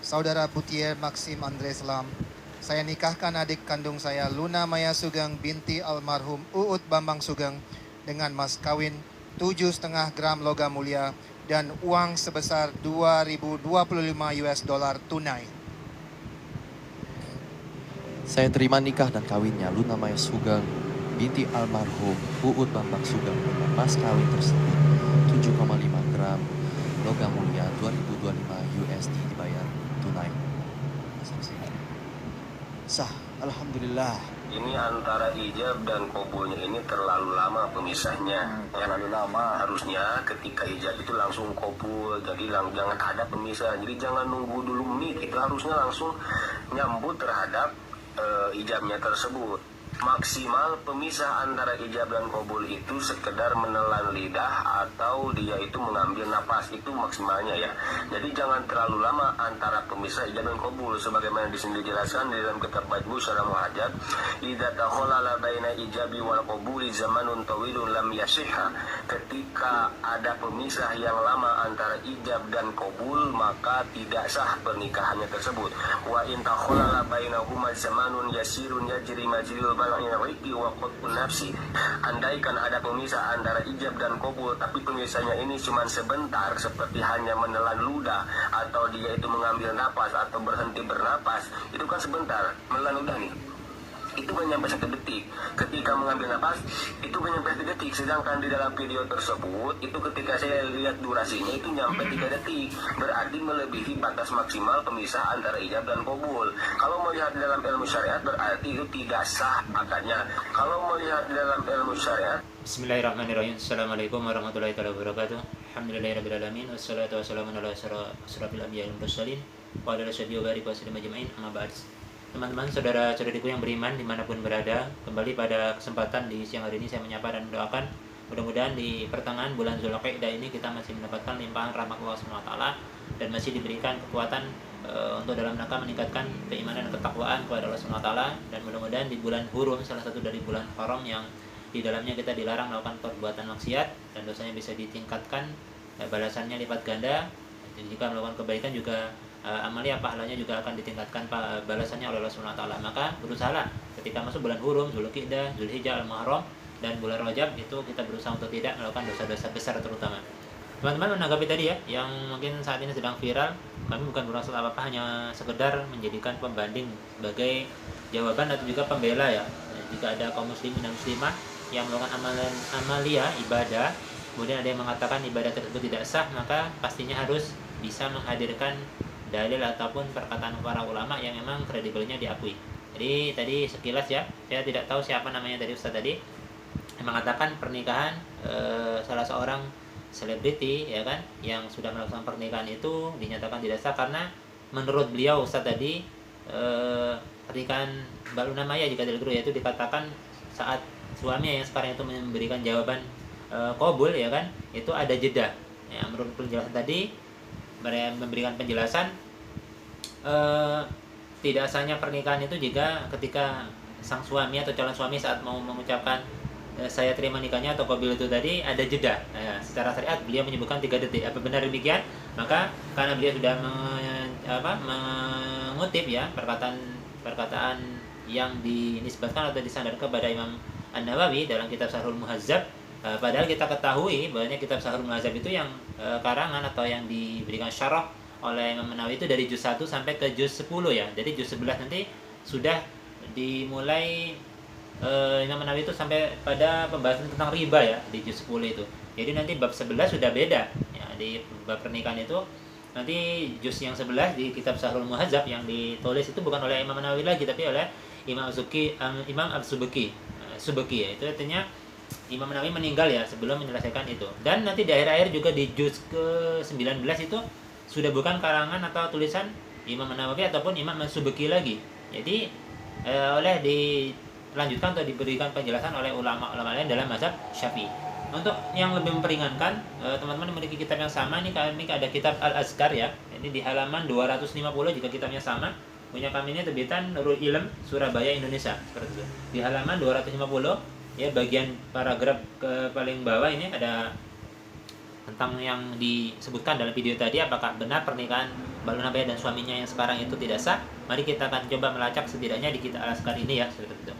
Saudara Putier Maxim Andre Selam, saya nikahkan adik kandung saya Luna Maya Sugeng binti almarhum Uut Bambang Sugeng dengan mas kawin 7,5 gram logam mulia dan uang sebesar 2.025 US dollar tunai. Saya terima nikah dan kawinnya Luna Maya Sugeng binti almarhum Uut Bambang Sugeng dengan mas kawin tersebut 7,5 gram logam mulia 2.025 USD dibayar tunai. Sah, alhamdulillah. Ini antara ijab dan kabulnya ini terlalu lama pemisahnya. Terlalu lama. Harusnya ketika ijab itu langsung kabul, jadi jangan ada pemisah. Jadi jangan nunggu dulu meet, itu harusnya langsung nyambut terhadap ijabnya tersebut. Maksimal pemisah antara ijab dan kabul itu sekedar menelan lidah atau dia itu mengambil napas, itu maksimalnya ya. Jadi jangan terlalu lama antara pemisah ijab dan kabul, sebagaimana di sini dijelaskan di dalam kitab Majmu' Syarah Muhadzab, idza takhalala baina ijabi wal qabuli zamanun tawilun lam yasihha. Ketika ada pemisah yang lama antara ijab dan kabul, maka tidak sah pernikahannya tersebut. Wa in takhalala bainahuma zamanun yasirun yajri majril nafsi. Andaikan ada pemisah antara ijab dan kabul, tapi pemisahnya ini cuma sebentar, seperti hanya menelan ludah atau dia itu mengambil napas atau berhenti bernapas, itu kan sebentar menelan ludah nih, itu hanya sampai 1 detik. Ketika mengambil napas itu hanya 1 detik, sedangkan di dalam video tersebut itu ketika saya lihat durasinya itu nyampe 3 detik, berarti melebihi batas maksimal pemisah antara ijab dan kabul. Kalau melihat dalam ilmu syariat berarti itu tidak sah akadnya. Kalau melihat dalam ilmu syariat. Bismillahirrahmanirrahim. Assalamualaikum warahmatullahi wabarakatuh. Alhamdulillahirabbil alamin wassalatu wassalamu ala asyrafil anbiya'i wal mursalin wa ala alihi wa barik wasallam ajmain. Amma ba'd. Teman-teman, saudara-saudariku yang beriman dimanapun berada, kembali pada kesempatan di siang hari ini saya menyapa dan mendoakan mudah-mudahan di pertengahan bulan Zulqa'dah ini kita masih mendapatkan limpahan rahmat Allah SWT dan masih diberikan kekuatan untuk dalam rangka meningkatkan keimanan dan ketakwaan kepada Allah SWT, dan mudah-mudahan di bulan Hurum, salah satu dari bulan haram yang di dalamnya kita dilarang melakukan perbuatan maksiat dan dosanya bisa ditingkatkan, balasannya lipat ganda, dan jika melakukan kebaikan juga amalia pahalanya juga akan ditingkatkan balasannya oleh Allah SWT. Maka berusahalah ketika masuk bulan Hurum, Zulqa'dah, Zulhijjah, Al-Muharram dan bulan Rajab itu kita berusaha untuk tidak melakukan dosa-dosa besar terutama. Teman-teman menanggapi tadi ya, yang mungkin saat ini sedang viral, kami bukan bermaksud apa-apa, hanya sekedar menjadikan pembanding sebagai jawaban atau juga pembela ya. Jika ada kaum muslimin dan muslimah yang melakukan amalia ibadah, kemudian ada yang mengatakan ibadah tersebut tidak sah, maka pastinya harus bisa menghadirkan dalil ataupun perkataan para ulama yang memang kredibelnya diakui. Jadi tadi sekilas ya, saya tidak tahu siapa namanya dari Ustaz tadi, yang mengatakan pernikahan salah seorang selebriti ya kan, yang sudah melakukan pernikahan itu dinyatakan tidak sah karena menurut beliau Ustaz tadi pernikahan Mbak Luna Maya jika tidak keliru, yaitu dikatakan saat suaminya yang sekarang itu memberikan jawaban qabul ya kan, itu ada jeda. Ya, menurut penjelasan tadi mereka memberikan penjelasan tidak sahnya pernikahan itu jika ketika sang suami atau calon suami saat mau mengucapkan saya terima nikahnya atau qabul itu tadi ada jeda. Nah, secara syariat beliau menyebutkan 3 detik. Apa benar demikian? Maka karena beliau sudah mengutip ya perkataan yang dinisbatkan atau disandarkan kepada Imam An-Nawawi dalam kitab Syarhul Muhadzab. Padahal kita ketahui bahwa kitab Syarhul Muhadzab itu yang karangan atau yang diberikan syarah oleh Imam Nawawi itu dari juz 1 sampai ke juz 10 ya. Jadi juz 11 nanti sudah dimulai Imam Nawawi itu sampai pada pembahasan tentang riba ya di juz 10 itu. Jadi nanti bab 11 sudah beda ya, di bab pernikahan itu nanti juz yang 11 di kitab Syarhul Muhadzab yang ditulis itu bukan oleh Imam Nawawi lagi tapi oleh Imam As-Subki ya. Itu artinya Imam Nawawi meninggal ya sebelum menyelesaikan itu. Dan nanti di akhir-akhir juga di juz ke-19 itu sudah bukan karangan atau tulisan Imam Nawawi ataupun Imam As-Subki lagi. Jadi oleh dilanjutkan atau diberikan penjelasan oleh ulama-ulama lain dalam mazhab Syafi'i. Untuk yang lebih memperingatkan, teman-teman memiliki kitab yang sama, ini kami ada kitab Al-Azkar ya. Ini di halaman 250 jika kitabnya sama. Punya kami ini terbitan Nurul Ilm Surabaya Indonesia seperti itu. Di halaman 250 ya, bagian paragraf ke paling bawah ini ada tentang yang disebutkan dalam video tadi, apakah benar pernikahan Mbak Luna Maya dan suaminya yang sekarang itu tidak sah, mari kita akan coba melacak setidaknya di kitab Al-Azkar ini ya, seperti itu.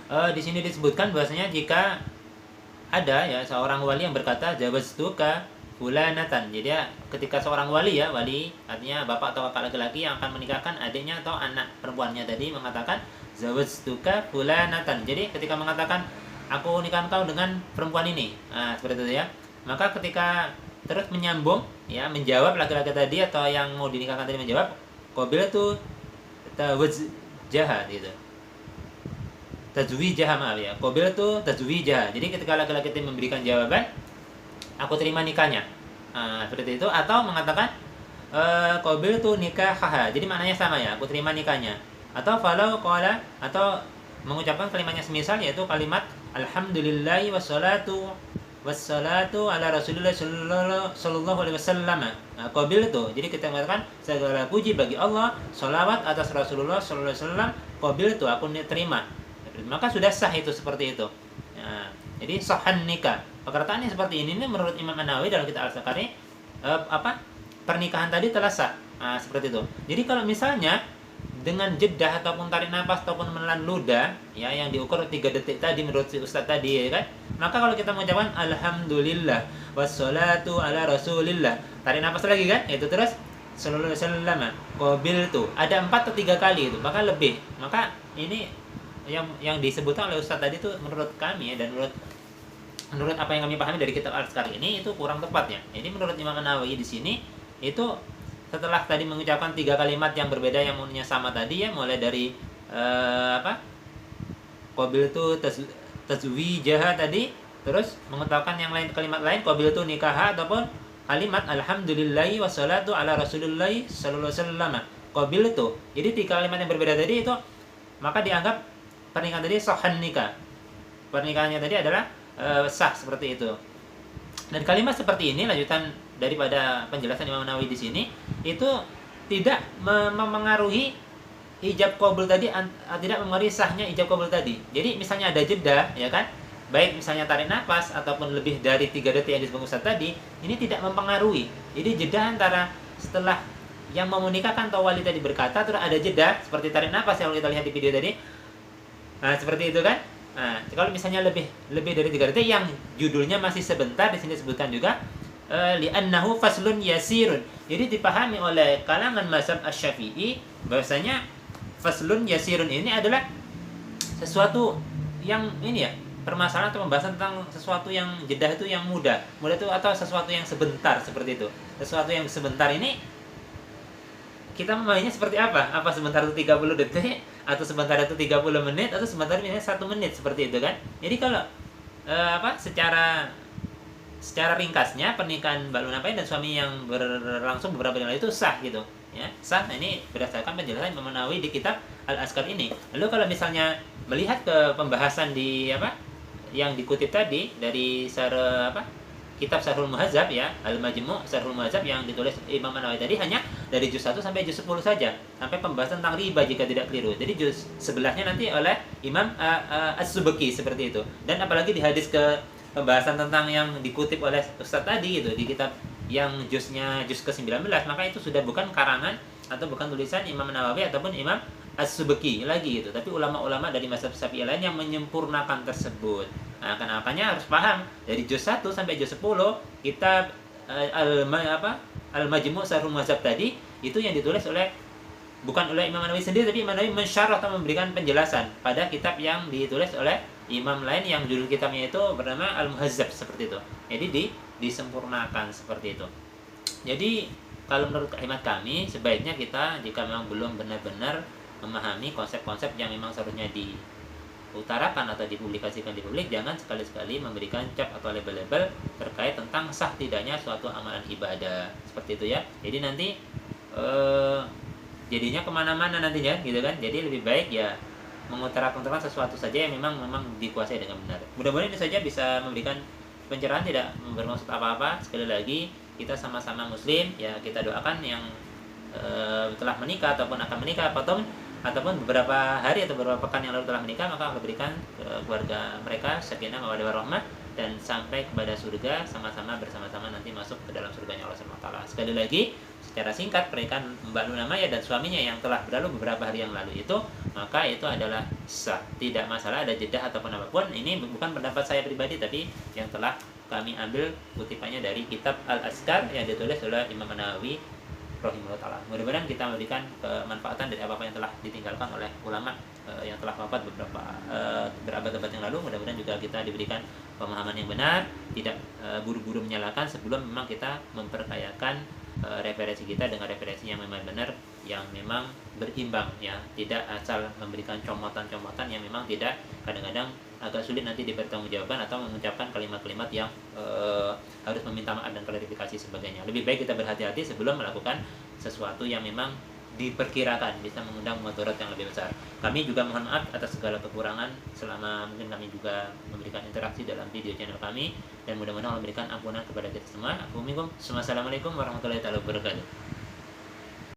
Di sini disebutkan bahwasanya jika ada ya seorang wali yang berkata jawaztuka fulanatan. Jadi ya, ketika seorang wali ya, wali artinya bapak atau kakak laki-laki yang akan menikahkan adiknya atau anak perempuannya tadi mengatakan zawajtuka fulanatan. Jadi ketika mengatakan aku nikah kau dengan perempuan ini, nah, seperti itu ya. Maka ketika terus menyambung ya, menjawab laki-laki tadi atau yang mau dinikahkan tadi menjawab, qabiltu tawajjaha gitu. Tazwijah, maaf ya. Qabiltu tazwijah. Jadi ketika laki-laki itu memberikan jawaban, aku terima nikahnya. Nah, seperti itu. Atau mengatakan qabiltu nikahaha. Jadi maknanya sama ya, aku terima nikahnya. Atau falau qala, atau mengucapkan kalimatnya semisal, yaitu kalimat alhamdulillahi wassalatu ala rasulillah sallallahu alaihi wasallam. Nah, qabiltu. Jadi kita mengatakan segala puji bagi Allah, salawat atas Rasulullah sallallahu alaihi wasallam, qabiltu, aku terima. Maka sudah sah itu seperti itu. Nah, jadi sahhan nikah. Perkataannya seperti ini menurut Imam An-Nawawi dalam kitab Al-Azkar, pernikahan tadi telah sah. Nah, seperti itu. Jadi kalau misalnya dengan jedah ataupun tarik nafas ataupun menelan ludah ya yang diukur 3 detik tadi menurut si ustaz tadi ya kan, maka kalau kita mengucapkan alhamdulillah wassalatu ala rasulillah, tarik nafas lagi kan, itu terus sallallahu alaihi wasallam, qabiltu, ada 4 atau 3 kali itu, maka lebih. Maka ini yang disebutkan oleh ustaz tadi itu menurut kami ya, dan menurut apa yang kami pahami dari kitab Al-Azkar ini itu kurang tepatnya. Ini menurut Imam An-Nawawi di sini itu setelah tadi mengucapkan 3 kalimat yang berbeda yang mulanya sama tadi ya, mulai dari qabiltu tazwijah tadi, terus mengucapkan yang lain, kalimat lain qabiltu nikaha, ataupun kalimat alhamdulillahi wassalatu ala rasulillahi sallallahu alaihi wasallam qabiltu. Jadi 3 kalimat yang berbeda tadi itu maka dianggap pernikahan tadi sahhan nikah. Pernikahannya tadi adalah sah seperti itu. Dan kalimat seperti ini lanjutan daripada penjelasan Imam Nawawi di sini itu tidak memengaruhi ijab qabul tadi, tidak memengaruhi sahnya ijab qabul tadi. Jadi misalnya ada jeda ya kan, baik misalnya tarik nafas ataupun lebih dari 3 detik yang disebut Ustaz tadi, ini tidak mempengaruhi. Jadi jeda antara setelah yang mau menikahkan atau wali tadi berkata terus ada jeda seperti tarik nafas yang kita lihat di video tadi. Nah, seperti itu kan. Nah, kalau misalnya lebih dari 3 detik yang judulnya masih sebentar, di sini disebutkan juga li'annahu faslun yasirun. Jadi dipahami oleh kalangan mazhab Asy-Syafi'i bahwasanya faslun yasirun ini adalah sesuatu yang ini ya, permasalahan atau pembahasan tentang sesuatu yang jeda itu yang mudah itu, atau sesuatu yang sebentar seperti itu. Sesuatu yang sebentar ini kita memahaminya seperti apa? Apa sebentar itu 30 detik, atau sebentar itu 30 menit, atau sebentar misalnya 1 menit, seperti itu kan? Jadi kalau secara ringkasnya pernikahan Mbak Luna Maya dan suami yang berlangsung beberapa bulan itu sah gitu ya, sah. Nah, ini berdasarkan penjelasan Imam Nawawi di kitab Al-Azkar ini. Lalu kalau misalnya melihat ke pembahasan di yang dikutip tadi dari kitab Syarhul Muhadzab ya, Al-Majmu' Syarhul Muhadzab yang ditulis Imam Nawawi tadi hanya dari juz 1 sampai juz 10 saja, sampai pembahasan tentang riba jika tidak keliru. Jadi juz sebelahnya nanti oleh Imam As-Subki seperti itu. Dan apalagi di hadis ke pembahasan tentang yang dikutip oleh Ustaz tadi gitu di kitab yang juz ke-19, maka itu sudah bukan karangan atau bukan tulisan Imam Nawawi ataupun Imam As-Subki lagi gitu, tapi ulama-ulama dari mazhab Syafi'i lain yang menyempurnakan tersebut. Nah, makanya harus paham dari juz 1 sampai juz 10 kitab Al-Majmu' Syarhul Muhadzab tadi itu yang ditulis bukan oleh Imam Nawawi sendiri, tapi Imam Nawawi mensyarah atau memberikan penjelasan pada kitab yang ditulis oleh imam lain yang judul kitabnya itu bernama Al-Muhadzab seperti itu. Jadi disempurnakan seperti itu. Jadi kalau menurut hemat kami sebaiknya kita jika memang belum benar-benar memahami konsep-konsep yang memang seharusnya diutarakan atau dipublikasikan di publik, jangan sekali-sekali memberikan cap atau label-label terkait tentang sah tidaknya suatu amalan ibadah seperti itu ya. Jadi nanti jadinya kemana-mana nantinya gitu kan. Jadi lebih baik ya mengutarakan sesuatu saja yang memang dikuasai dengan benar. Mudah-mudahan ini saja bisa memberikan pencerahan, tidak bermaksud apa-apa. Sekali lagi kita sama-sama muslim ya, kita doakan yang telah menikah ataupun akan menikah ataupun beberapa hari atau beberapa pekan yang lalu telah menikah, maka Allah berikan keluarga mereka sakinah mawaddah warahmah dan sampai kepada surga sama-sama bersama-sama nanti masuk ke dalam surganya Allah Subhanahu wa taala. Sekali lagi secara singkat pernikahan Mbak Luna Maya dan suaminya yang telah berlalu beberapa hari yang lalu itu, maka itu adalah sah. Tidak masalah ada jeda ataupun apapun. Ini bukan pendapat saya pribadi, tapi yang telah kami ambil kutipannya dari kitab Al-Azkar yang ditulis oleh Imam Nawawi rahimahullah ta'ala. Mudah-mudahan kita memberikan kemanfaatan dari apa-apa yang telah ditinggalkan oleh ulama yang telah wafat beberapa berabad-abad yang lalu. Mudah-mudahan juga kita diberikan pemahaman yang benar, tidak buru-buru menyalahkan sebelum memang kita memperkayakan referensi kita dengan referensi yang memang benar, yang memang berimbang ya, tidak asal memberikan comotan-comotan yang memang tidak, kadang-kadang agak sulit nanti dipertanggungjawabkan atau mengucapkan kalimat-kalimat yang harus meminta maaf dan klarifikasi sebagainya. Lebih baik kita berhati-hati sebelum melakukan sesuatu yang memang diperkirakan bisa mengundang mudarat yang lebih besar. Kami juga mohon maaf atas segala kekurangan selama mungkin kami juga memberikan interaksi dalam video channel kami, dan mudah-mudahan Allah memberikan ampunan kepada kita semua. Assalamualaikum warahmatullahi wabarakatuh.